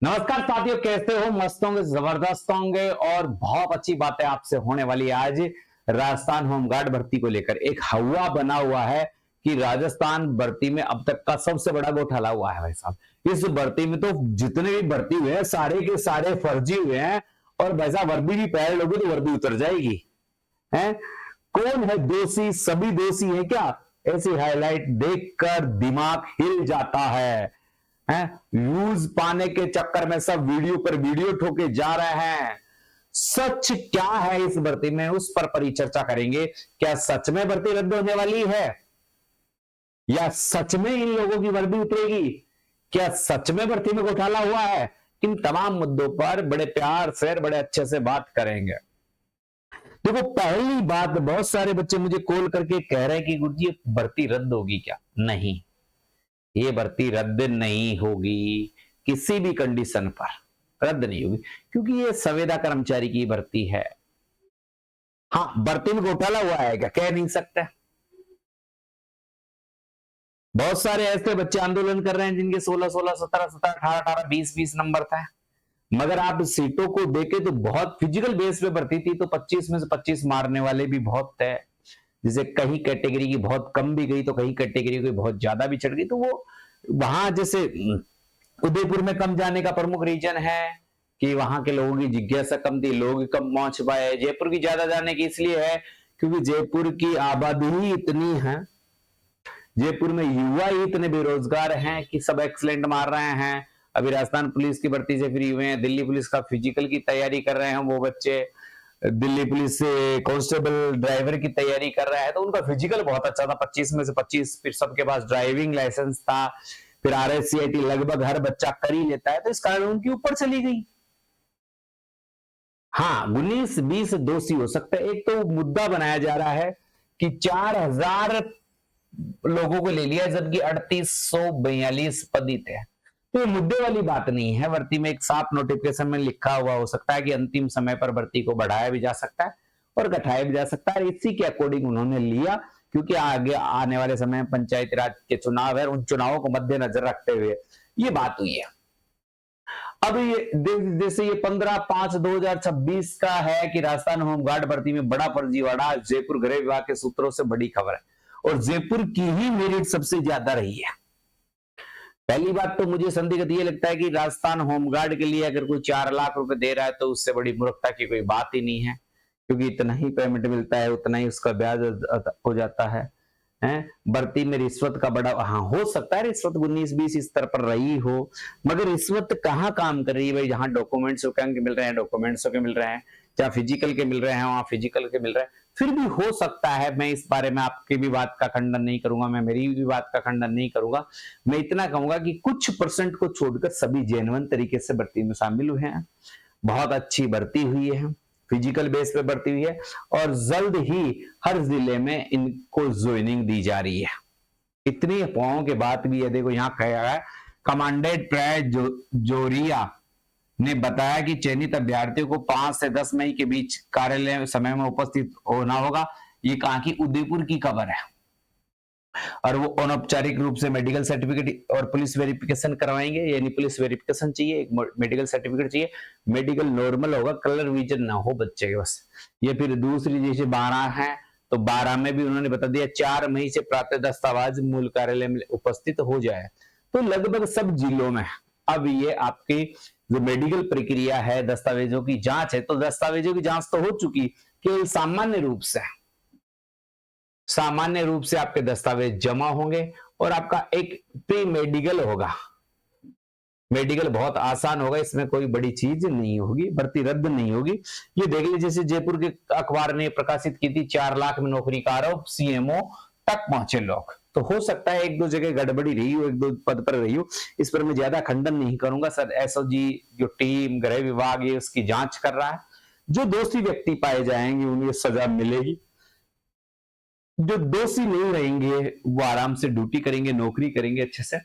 नमस्कार साथियों, कैसे हो? मस्त होंगे, जबरदस्त होंगे और बहुत अच्छी बातें आपसे होने वाली है आज राजस्थान होमगार्ड भर्ती को लेकर। एक हवा बना हुआ है कि राजस्थान भर्ती में अब तक का सबसे बड़ा घोटाला हुआ है भाई साहब। इस भर्ती में तो जितने भी भर्ती हुए हैं सारे के सारे फर्जी हुए हैं और भाई साहब वर्दी भी पहन लोगे तो वर्दी उतर जाएगी। है कौन है दोषी? सभी दोषी है क्या? ऐसी हाईलाइट देखकर दिमाग हिल जाता है। व्यूज पाने के चक्कर में सब वीडियो पर वीडियो ठोके जा रहे हैं। सच क्या है इस भर्ती में, उस पर परिचर्चा करेंगे। क्या सच में भर्ती रद्द होने वाली है या सच में इन लोगों की वर्दी उतरेगी? क्या सच में भर्ती में घोटाला हुआ है? इन तमाम मुद्दों पर बड़े प्यार से बड़े अच्छे से बात करेंगे। देखो, पहली बात, बहुत सारे बच्चे मुझे कॉल करके कह रहे हैं कि गुरुजी भर्ती रद्द होगी क्या? नहीं, ये भर्ती रद्द नहीं होगी। किसी भी कंडीशन पर रद्द नहीं होगी क्योंकि ये संविदा कर्मचारी की भर्ती है। हाँ, भर्ती में घोटाला हुआ है क्या? कह नहीं सकते। बहुत सारे ऐसे बच्चे आंदोलन कर रहे हैं जिनके 16 16 17 17 18 18 20 20 नंबर था, मगर आप सीटों को देखे तो बहुत फिजिकल बेस पे भर्ती थी, तो 25 में से 25 मारने वाले भी बहुत थे। जैसे कहीं कैटेगरी की बहुत कम भी गई तो कहीं कैटेगरी की बहुत ज्यादा भी चढ़ गई। तो वो वहां जैसे उदयपुर में कम जाने का प्रमुख रीजन है कि वहां के लोगों की जिज्ञासा कम थी, लोग कम पहुंच पाए। जयपुर की ज्यादा जाने की इसलिए है क्योंकि जयपुर की आबादी ही इतनी है, जयपुर में युवा ही इतने बेरोजगार हैं कि सब एक्सलेंट मार रहे हैं। अभी राजस्थान पुलिस की भर्ती से फ्री हुए हैं, दिल्ली पुलिस का फिजिकल की तैयारी कर रहे हैं वो बच्चे, दिल्ली पुलिस से कांस्टेबल ड्राइवर की तैयारी कर रहा है तो उनका फिजिकल बहुत अच्छा था, 25 में से 25। फिर सबके पास ड्राइविंग लाइसेंस था, फिर RSCIT लगभग हर बच्चा कर ही लेता है, तो इस कारण उनकी ऊपर चली गई। हाँ, 19-20 दोषी हो सकते हैं। एक तो मुद्दा बनाया जा रहा है कि 4000 लोगों को ले लिया जबकि 3842 पद ही थे। तो ये मुद्दे वाली बात नहीं है। भर्ती में एक साफ नोटिफिकेशन में लिखा हुआ हो सकता है कि अंतिम समय पर भर्ती को बढ़ाया भी जा सकता है और घटाया भी जा सकता है। इसी के अकॉर्डिंग उन्होंने लिया क्योंकि आगे आने वाले समय में पंचायती राज के चुनाव है, उन चुनावों को मद्देनजर रखते हुए ये बात हुई है। अब ये जैसे ये 15/5/2026 का है कि राजस्थान होमगार्ड भर्ती में बड़ा फर्जीवाड़ा, जयपुर गृह विभाग के सूत्रों से बड़ी खबर है और जयपुर की ही मेरिट सबसे ज्यादा रही है। पहली बात तो मुझे संदिग्ध ये लगता है कि राजस्थान होमगार्ड के लिए अगर कोई 4 लाख रुपए दे रहा है तो उससे बड़ी मूर्खता की कोई बात ही नहीं है, क्योंकि इतना ही पेमेंट मिलता है उतना ही उसका ब्याज हो जाता है। भर्ती में रिश्वत का बड़ा, हाँ हो सकता है रिश्वत 19-20 स्तर पर रही हो, मगर रिश्वत कहाँ काम कर रही है भाई? जहां डॉक्यूमेंट्स के मिल रहे हैं डॉक्यूमेंट्स के मिल रहे हैं, जहां फिजिकल के मिल रहे हैं वहां फिजिकल के मिल रहे हैं। फिर भी हो सकता है, मैं इस बारे में आपकी भी बात का खंडन नहीं करूंगा, मैं मेरी भी बात का खंडन नहीं करूंगा। मैं इतना कहूंगा कि कुछ परसेंट को छोड़कर सभी जेन्युइन तरीके से भर्ती में शामिल हुए हैं। बहुत अच्छी भर्ती हुई है, फिजिकल बेस पे भर्ती हुई है और जल्द ही हर जिले में इनको ज्वाइनिंग दी जा रही है। इतनी अफवाहों के बाद भी ये देखो यहाँ कहा है, कमांडेंट प्राय जोरिया ने बताया कि चयनित अभ्यर्थियों को 5 से 10 मई के बीच कार्यालय समय में उपस्थित होना होगा। ये कहा कि उदयपुर की खबर है और वो अनौपचारिक रूप से मेडिकल सर्टिफिकेट और पुलिस वेरिफिकेशन करवाएंगे। यानी पुलिस वेरिफिकेशन चाहिए, एक मेडिकल सर्टिफिकेट चाहिए, मेडिकल नॉर्मल होगा, कलर विजन ना हो बच्चे के बस। ये फिर दूसरी जैसे 12 है तो 12 में भी उन्होंने बता दिया 4 मई से प्राप्त दस्तावेज मूल कार्यालय में उपस्थित हो जाए। तो लगभग सब जिलों में अब ये आपकी जो मेडिकल प्रक्रिया है, दस्तावेजों की जांच है, तो दस्तावेजों की जांच तो हो चुकी, केवल सामान्य रूप से आपके दस्तावेज जमा होंगे और आपका एक प्री मेडिकल होगा। मेडिकल बहुत आसान होगा, इसमें कोई बड़ी चीज नहीं होगी, भर्ती रद्द नहीं होगी। ये देख लीजिए, जैसे जयपुर के अखबार ने प्रकाशित की थी 4 लाख में नौकरी का आरोप, CMO तक पहुंचे लोग। तो हो सकता है एक दो जगह गड़बड़ी रही हो, एक दो पद पर रही हो, इस पर मैं ज्यादा खंडन नहीं करूंगा। सर SOG जो टीम गृह विभाग ये उसकी जांच कर रहा है, जो दोषी व्यक्ति पाए जाएंगे उन्हें सजा मिलेगी, जो दोषी नहीं रहेंगे वो आराम से ड्यूटी करेंगे, नौकरी करेंगे अच्छे से।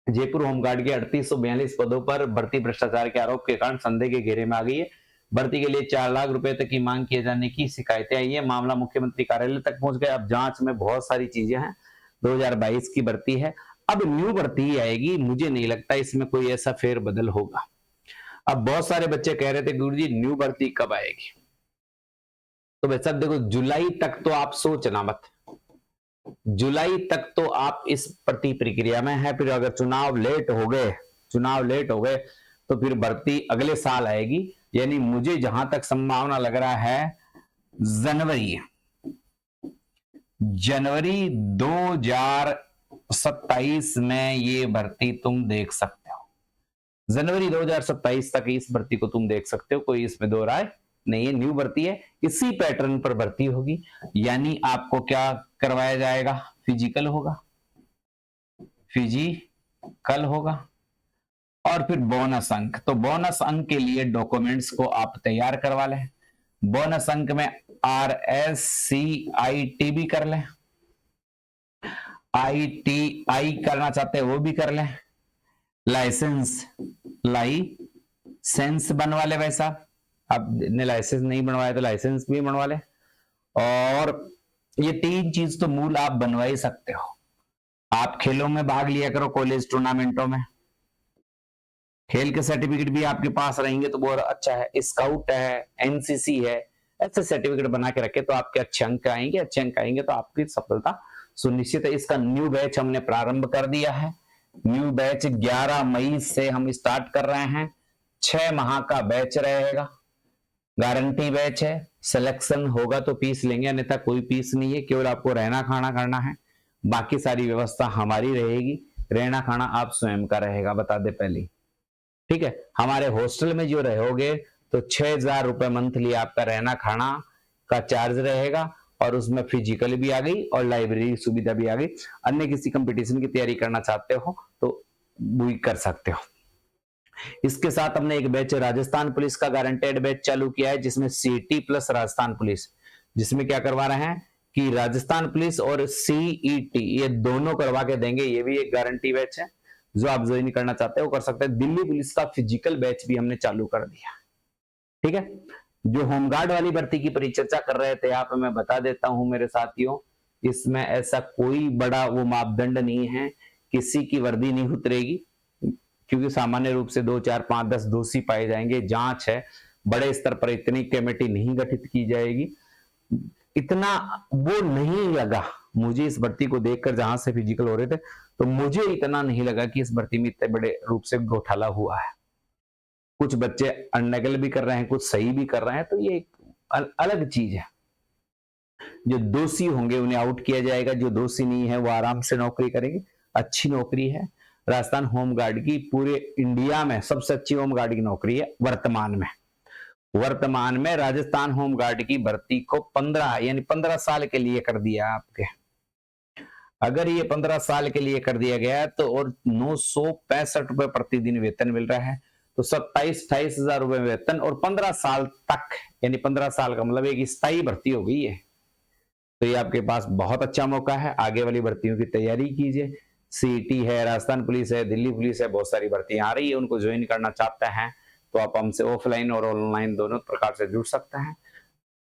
जयपुर होमगार्ड के 3842 पदों पर भर्ती भ्रष्टाचार के आरोप के कारण संदेह के घेरे में आ गई है। भर्ती के लिए 4 लाख रुपए तक की मांग किए जाने की शिकायतें आई है। मामला मुख्यमंत्री कार्यालय तक पहुंच गया। अब जांच में बहुत सारी चीजें हैं। 2022 की भर्ती है। अब न्यू भर्ती आएगी, मुझे नहीं लगता इसमें कोई ऐसा फेरबदल होगा। अब बहुत सारे बच्चे कह रहे थे गुरुजी न्यू भर्ती कब आएगी, तो भाई साहब देखो जुलाई तक तो आप सोचना मत, जुलाई तक तो आप इस भर्ती प्रक्रिया में है। फिर अगर चुनाव लेट हो गए तो फिर भर्ती अगले साल आएगी। यानी मुझे जहां तक संभावना लग रहा है जनवरी 2027 में ये भर्ती तुम देख सकते हो। जनवरी 2027 तक इस भर्ती को तुम देख सकते हो, कोई इसमें दो राय नहीं है। न्यू भर्ती है, इसी पैटर्न पर भर्ती होगी। यानी आपको क्या करवाया जाएगा, फिजिकल होगा और फिर बोनस अंक। तो बोनस अंक के लिए डॉक्यूमेंट्स को आप तैयार करवा लें। बोनस अंक में RSCIT भी कर लें, ITI करना चाहते हैं वो भी कर लें, लाइसेंस बनवा ले। वैसा आपने लाइसेंस नहीं बनवाया तो लाइसेंस भी बनवा ले। और ये 3 चीज तो मूल आप बनवा ही सकते हो। आप खेलों में भाग लिया करो, कॉलेज टूर्नामेंटों में खेल के सर्टिफिकेट भी आपके पास रहेंगे तो बहुत अच्छा है। स्काउट है, NCC है, ऐसे सर्टिफिकेट बना के रखे तो आपके अच्छे अंक आएंगे तो आपकी सफलता सुनिश्चित है। इसका न्यू बैच हमने प्रारंभ कर दिया है। न्यू बैच 11 मई से हम स्टार्ट कर रहे हैं। 6 माह का बैच रहेगा, गारंटी बैच है। सिलेक्शन होगा तो फीस लेंगे, अन्यथा कोई फीस नहीं है। केवल आपको रहना खाना करना है, बाकी सारी व्यवस्था हमारी रहेगी। रहना खाना आप स्वयं का रहेगा, बता दे पहले, ठीक है। हमारे हॉस्टल में जो रहोगे तो 6,000 रुपए मंथली आपका रहना खाना का चार्ज रहेगा, और उसमें फिजिकल भी आ गई और लाइब्रेरी सुविधा भी आ गई। अन्य किसी कंपटीशन की तैयारी करना चाहते हो तो वो कर सकते हो। इसके साथ हमने एक बैच राजस्थान पुलिस का गारंटेड बैच चालू किया है, जिसमें CT प्लस राजस्थान पुलिस, जिसमें क्या करवा रहे हैं कि राजस्थान पुलिस और CET ये दोनों करवा के देंगे। ये भी एक गारंटी बैच है, जो आप ज्वाइन करना चाहते हो कर सकते हैं। दिल्ली पुलिस का फिजिकल बैच भी हमने चालू कर दिया, ठीक है। जो होमगार्ड वाली भर्ती की परिचर्चा कर रहे थे आप, मैं बता देता हूं मेरे साथियों, इसमें ऐसा कोई बड़ा वो मापदंड नहीं है, किसी की वर्दी नहीं उतरेगी, क्योंकि सामान्य रूप से 2, 4, 5, 10 दोषी पाए जाएंगे। जांच है, बड़े स्तर पर इतनी कमेटी नहीं गठित की जाएगी। इतना वो नहीं लगा मुझे इस भर्ती को देखकर, जहां से फिजिकल हो रहे थे तो मुझे इतना नहीं लगा कि इस भर्ती में इतने बड़े रूप से घोटाला हुआ है। कुछ बच्चे अननकल भी कर रहे हैं, कुछ सही भी कर रहे हैं, तो ये एक अलग चीज है। जो दोषी होंगे उन्हें आउट किया जाएगा, जो दोषी नहीं है वो आराम से नौकरी करेंगे। अच्छी नौकरी है। राजस्थान होमगार्ड की पूरे इंडिया में सबसे अच्छी होमगार्ड की नौकरी है वर्तमान में राजस्थान होमगार्ड की भर्ती को 15 साल के लिए कर दिया आपके। अगर ये 15 साल के लिए कर दिया गया तो और 965 रुपए प्रतिदिन वेतन मिल रहा है, तो 27-28 हजार रुपए वेतन और 15 साल तक, यानी 15 साल का मतलब एक स्थायी भर्ती हो गई है। तो ये आपके पास बहुत अच्छा मौका है। आगे वाली भर्तियों की तैयारी कीजिए। CET है, राजस्थान पुलिस है, दिल्ली पुलिस है, बहुत सारी भर्तियां आ रही है। उनको ज्वाइन करना चाहते हैं तो आप हमसे ऑफलाइन और ऑनलाइन दोनों प्रकार से जुड़ सकते हैं।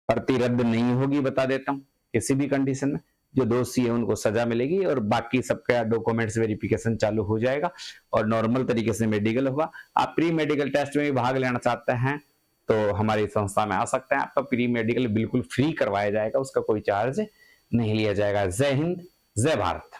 भर्ती रद्द नहीं होगी, बता देता हूँ, किसी भी कंडीशन में। जो दोषी है उनको सजा मिलेगी और बाकी सबका डॉक्यूमेंट्स वेरिफिकेशन चालू हो जाएगा और नॉर्मल तरीके से मेडिकल होगा। आप प्री मेडिकल टेस्ट में भी भाग लेना चाहते हैं तो हमारी संस्था में आ सकते हैं। आपका प्री मेडिकल बिल्कुल फ्री करवाया जाएगा, उसका कोई चार्ज नहीं लिया जाएगा। जय हिंद, जय भारत।